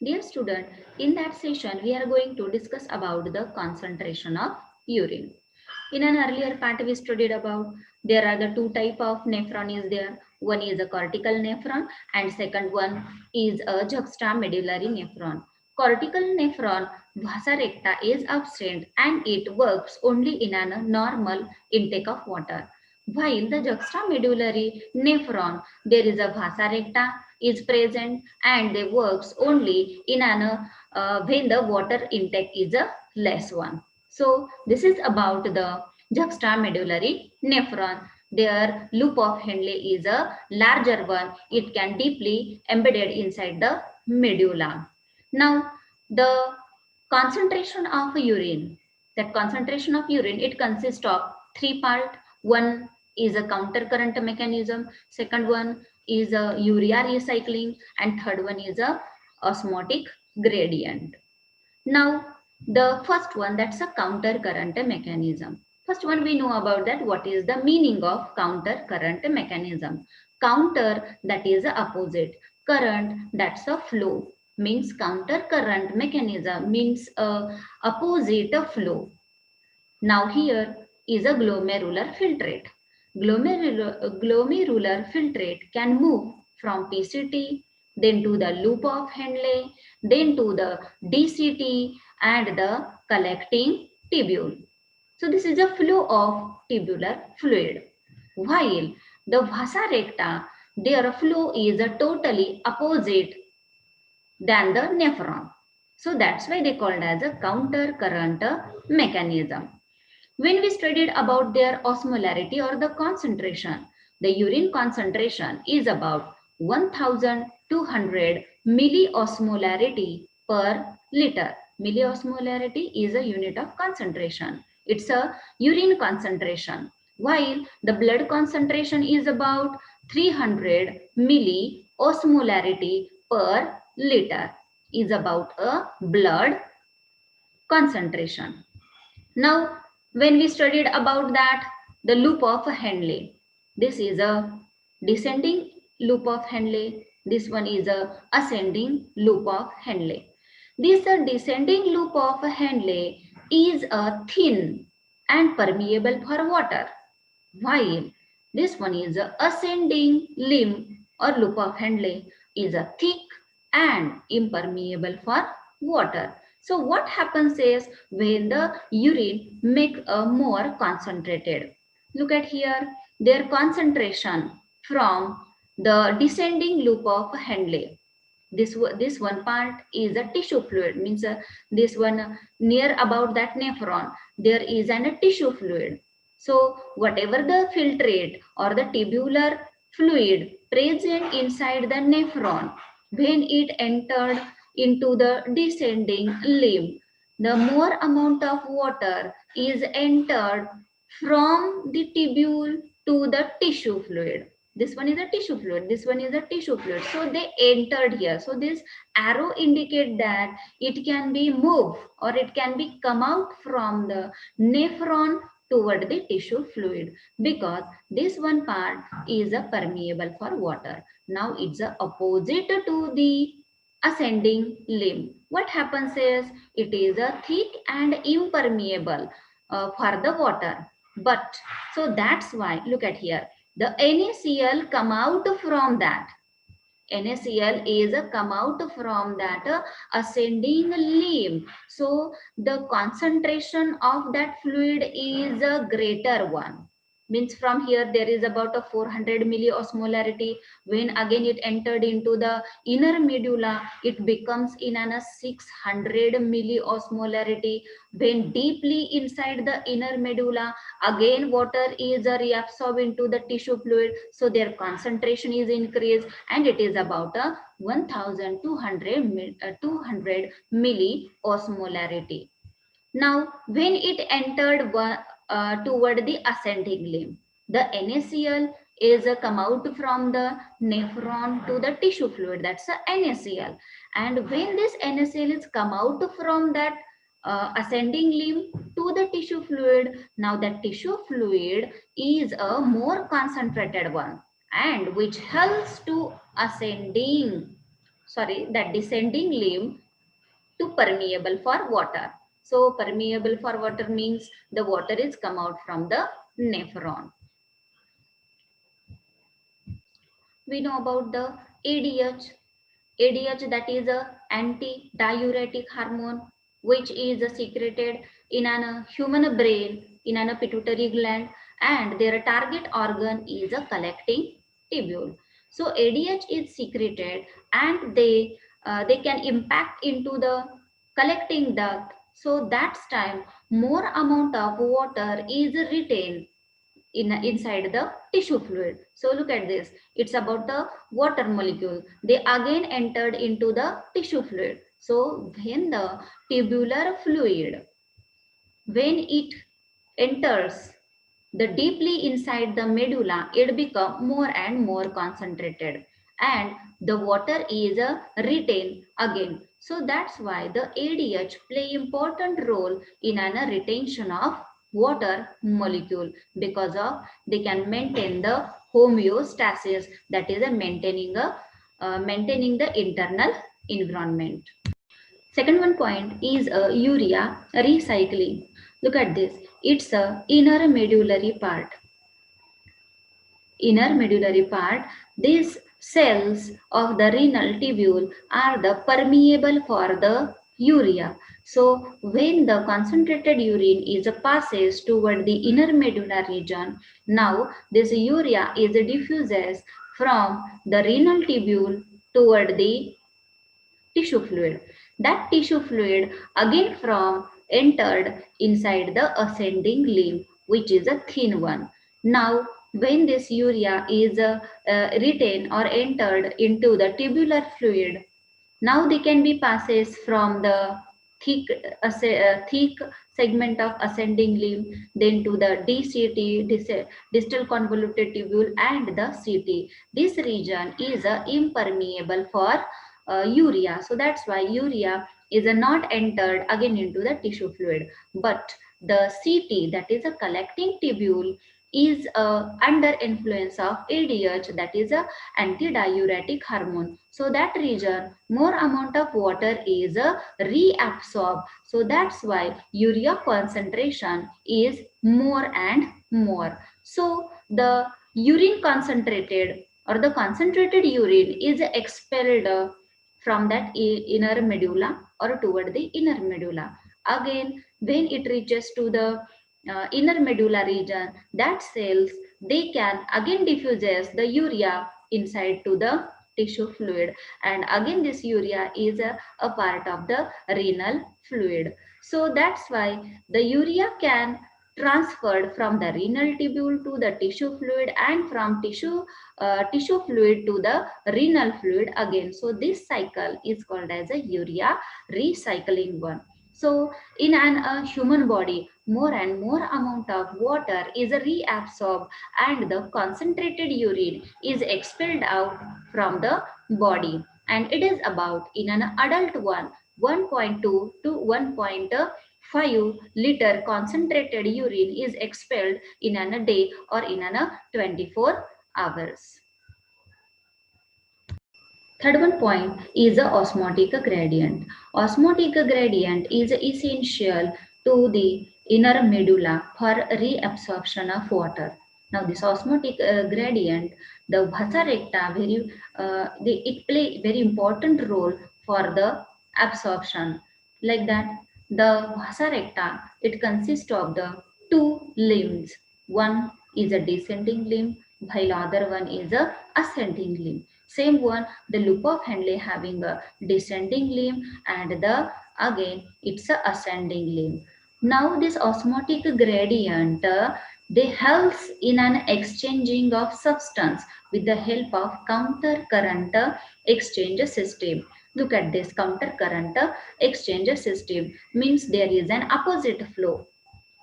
Dear student, in that session we are going to discuss about the concentration of urine. In an earlier part we studied about there are the two type of nephron is there. One is a cortical nephron and second one is a juxtamedullary nephron. Cortical nephron vasa recta is absent and it works only in a normal intake of water. While the juxtamedullary nephron, there is a vasa recta is present and they works only in an when the water intake is a less one. So this is about the juxtamedullary nephron. Their loop of Henle is a larger one. It can deeply embedded inside the medulla. Now the concentration of urine. That concentration of urine it consists of three part. One is a counter current mechanism. Second one is a urea recycling, and third one is a osmotic gradient. Now, the first one that's a counter current mechanism. First one we know about that what is the meaning of counter current mechanism. Counter that is the opposite. Current that's a flow means counter current mechanism means a opposite flow. Now here is a glomerular filtrate. Glomerular filtrate can move from PCT, then to the loop of Henle, then to the DCT and the collecting tubule. So this is a flow of tubular fluid. While the vasa recta, their flow is a totally opposite than the nephron. So that's why they called as a counter current mechanism. When we studied about their osmolarity or the concentration, the urine concentration is about 1200 milliosmolarity per liter. Milliosmolarity is a unit of concentration. It's a urine concentration. While the blood concentration is about 300 milliosmolarity per liter is about a blood concentration. Now, when we studied about that, the loop of Henle, this is a descending loop of Henle. This one is a ascending loop of Henle. This descending loop of Henle is a thin and permeable for water, while this one is a ascending limb or loop of Henle is a thick and impermeable for water. So what happens is when the urine make a more concentrated. Look at here, their concentration from the descending loop of Henle. This one part is a tissue fluid, means this one near about that nephron, there is a tissue fluid. So whatever the filtrate or the tubular fluid present inside the nephron, when it entered into the descending limb, the more amount of water is entered from the tubule to the tissue fluid. This one is a tissue fluid, this one is a tissue fluid. So they entered here. So this arrow indicate that it can be moved or it can be come out from the nephron toward the tissue fluid, because this one part is a permeable for water. Now it's a opposite to the ascending limb. What happens is it is a thick and impermeable for the water. But so that's why look at here, the NaCl come out from that. NaCl is a come out from that ascending limb. So the concentration of that fluid is a greater one. Means from here there is about a 400 milliosmolarity. When again it entered into the inner medulla, it becomes in a 600 milliosmolarity. When deeply inside the inner medulla, again water is reabsorbed into the tissue fluid. So their concentration is increased and it is about a 1200 milliosmolarity. Now, when it entered toward the ascending limb, the NaCl is come out from the nephron to the tissue fluid. That's the NaCl. And when this NaCl is come out from that ascending limb to the tissue fluid, now that tissue fluid is a more concentrated one and which helps to ascending. that descending limb to permeable for water. So permeable for water means the water is come out from the nephron. We know about the ADH. ADH, that is a anti-diuretic hormone, which is secreted in a human brain in a pituitary gland, and their target organ is a collecting tubule. So ADH is secreted, and they can impact into the collecting duct. So that's time more amount of water is retained inside the tissue fluid. So look at this, it's about the water molecule, they again entered into the tissue fluid. So when the tubular fluid, when it enters the deeply inside the medulla, it become more and more concentrated, and the water is retained again. So that's why the ADH play important role in a retention of water molecule, because of they can maintain the homeostasis, that is maintaining the internal environment. Second one point is urea recycling. Look at this. It's a inner medullary part. Inner medullary part. These cells of the renal tubule are the permeable for the urea. So when the concentrated urine is passes toward the inner medulla region, now this urea is diffuses from the renal tubule toward the tissue fluid. That tissue fluid again from entered inside the ascending limb, which is a thin one. Now, when this urea is retained or entered into the tubular fluid, now they can be passes from the thick, thick segment of ascending limb, then to the DCT, distal convoluted tubule, and the CT. This region is impermeable for urea. So that's why urea is not entered again into the tissue fluid. But the CT, that is a collecting tubule, is under influence of ADH, that is a antidiuretic hormone. So that region more amount of water is reabsorbed. So that's why urea concentration is more and more. So the urine concentrated or the concentrated urine is expelled from that inner medulla or toward the inner medulla. Again, when it reaches to the inner medulla region, that cells, they can again diffuses the urea inside to the tissue fluid, and again this urea is a part of the renal fluid. So that's why the urea can transferred from the renal tubule to the tissue fluid, and from tissue fluid to the renal fluid again. So this cycle is called as a urea recycling one. So in a human body, more and more amount of water is reabsorbed, and the concentrated urine is expelled out from the body, and it is about in an adult one 1.2 to 1.5 liter concentrated urine is expelled in a day or in a 24 hours. Third one point is the osmotic gradient. Osmotic gradient is essential to the inner medulla for reabsorption of water. Now this osmotic gradient, the vasa recta, it play very important role for the absorption. Like that, the vasa recta, it consists of the two limbs. One is a descending limb, while other one is a ascending limb. Same one, the loop of Henle having a descending limb, and the again it's a ascending limb. Now this osmotic gradient, they helps in an exchanging of substance with the help of counter current exchange system. Look at this counter current exchange system, means there is an opposite flow.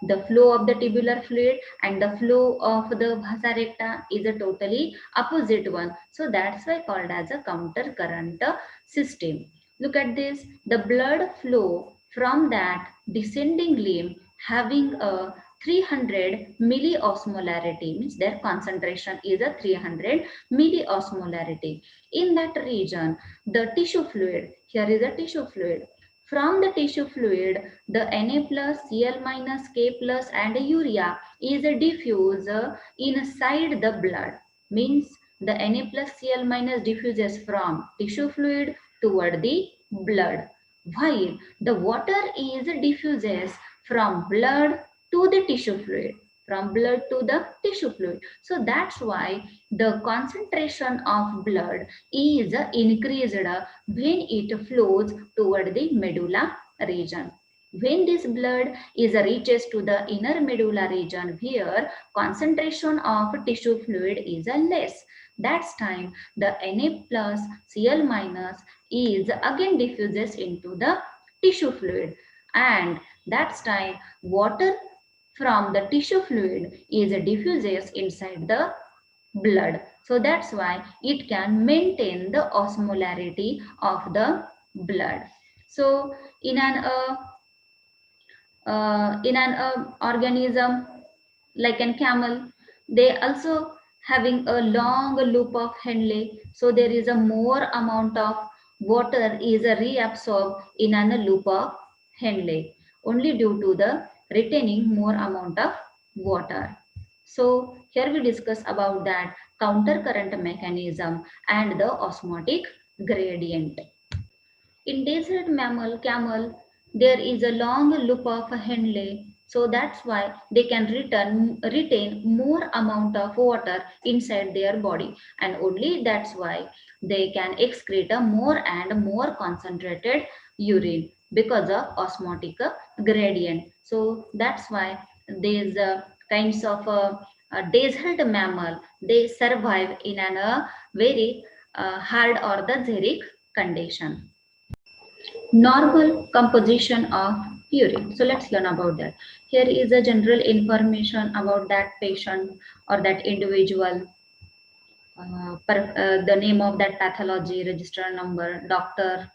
The flow of the tubular fluid and the flow of the vasa recta is a totally opposite one. So that's why called as a counter current system. Look at this, the blood flow from that descending limb having a 300 milliosmolarity, means their concentration is a 300 milliosmolarity. In that region, the tissue fluid, here is a tissue fluid. From the tissue fluid, the Na plus, Cl minus, K plus and urea is diffused inside the blood. Means the Na plus, Cl minus diffuses from tissue fluid toward the blood, while the water is diffuses from blood to the tissue fluid, from blood to the tissue fluid. So that's why the concentration of blood is increased when it flows toward the medulla region. When this blood is reaches to the inner medulla region where concentration of tissue fluid is less, that's time the Na plus Cl minus is again diffuses into the tissue fluid, and that's time water from the tissue fluid is diffuses inside the blood. So that's why it can maintain the osmolarity of the blood. So in an organism like an camel, they also having a long loop of Henle. So there is a more amount of water is reabsorbed in an loop of Henle only due to the retaining more amount of water. So here we discuss about that counter current mechanism and the osmotic gradient. In desert mammal, camel, there is a long loop of Henle, so that's why they can retain more amount of water inside their body, and only that's why they can excrete a more and more concentrated urine because of osmotic gradient. So that's why these kinds of desert mammal, they survive in a very hard or the xeric condition. Normal composition of urine. So let's learn about that. Here is a general information about that patient or that individual, the name of that pathology, register number, doctor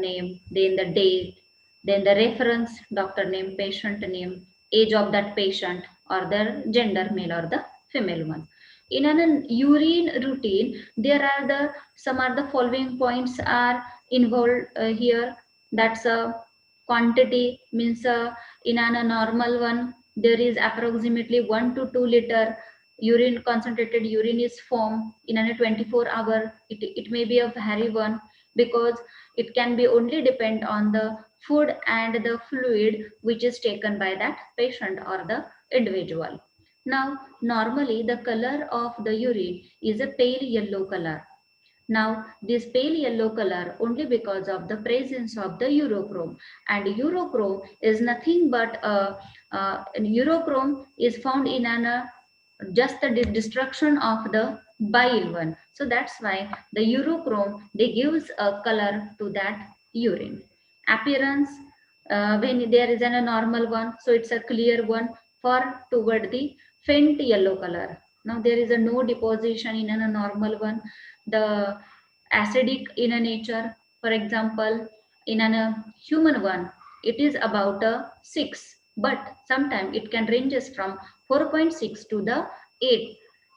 name, then the date, then the reference, doctor name, patient name, age of that patient, or the gender, male or the female one. In an urine routine, there are the some are the following points are involved here. That's a quantity, means in a normal one there is approximately 1 to 2 liter urine, concentrated urine is formed in a 24-hour. It may be a hairy one because it can be only depend on the food and the fluid which is taken by that patient or the individual. Now normally the color of the urine is a pale yellow color. Now this pale yellow color only because of the presence of the urochrome, and urochrome is nothing but urochrome is found in an just the destruction of the bile one. So that's why the urochrome, they gives a color to that urine. Appearance, when there is a normal one, so it's a clear one for toward the faint yellow color. Now there is a no deposition in a normal one. The acidic in a nature, for example, in a human one, it is about a 6, but sometimes it can ranges from 4.6 to the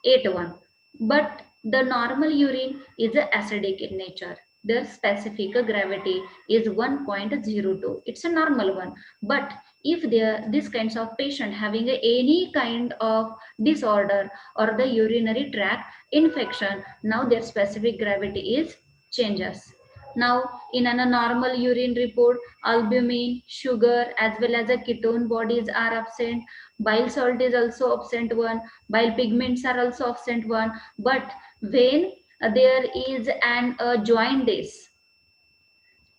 8 one. But the normal urine is acidic in nature. The specific gravity is 1.02. It's a normal one. But if there this kinds of patient having any kind of disorder or the urinary tract infection, now their specific gravity is changes. Now in a normal urine report, albumin, sugar as well as a ketone bodies are absent. Bile salt is also absent one. Bile pigments are also absent one. But when there is an jaundice,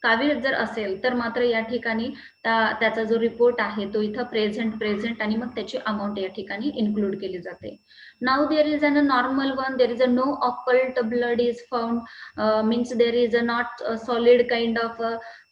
कावीळ जर असेल तर मात्र या ठिकाणी त्याचा जो report आहे तो इथं प्रेझेंट आणि मग त्याची अमाऊंट या ठिकाणी इन्क्लूड केली जाते. Now there is an normal one, there is a no occult blood is found, means there is a not solid kind of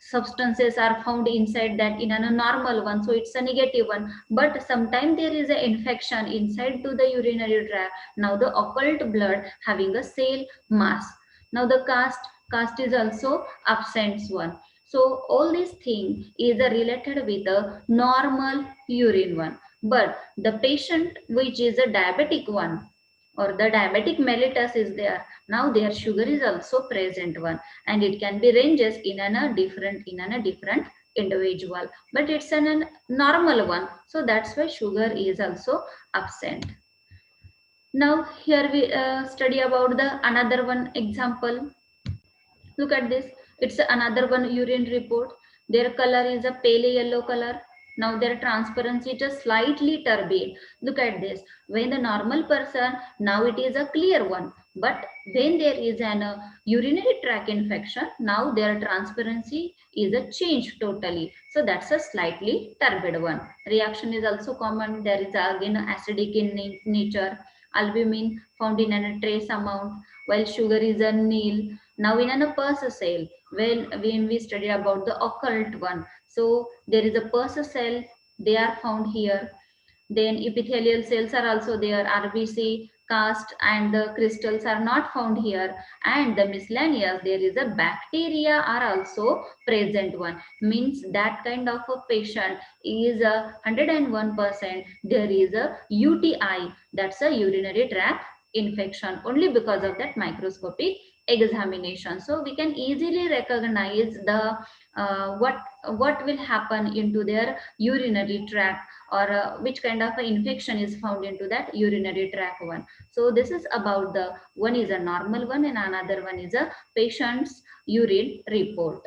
substances are found inside that in a normal one, so it's a negative one. But sometimes there is an infection inside to the urinary tract. Now the occult blood having a cell mass. Now the caste is also absent one. So all these thing is related with a normal urine one. But the patient which is a diabetic one or the diabetic mellitus is there, now their sugar is also present one, and it can be ranges in a different individual, but it's a normal one, so that's why sugar is also absent. Now here we study about the another one example. Look at this. It's another one urine report. Their color is a pale yellow color. Now their transparency is just slightly turbid. Look at this. When the normal person, now it is a clear one. But when there is an urinary tract infection, now their transparency is a change totally. So that's a slightly turbid one. Reaction is also common. There is again acidic in nature. Albumin found in a trace amount, while sugar is a nil. Now in a pus cell, when we study about the occult one, so there is a pus cell, they are found here. Then epithelial cells are also there, RBC, cast and the crystals are not found here. And the miscellaneous, there is a bacteria are also present one. Means that kind of a patient is a 101%. There is a UTI, that's a urinary tract infection, only because of that microscopic examination. So we can easily recognize the what will happen into their urinary tract, or which kind of infection is found into that urinary tract one. So this is about the one is a normal one and another one is a patient's urine report.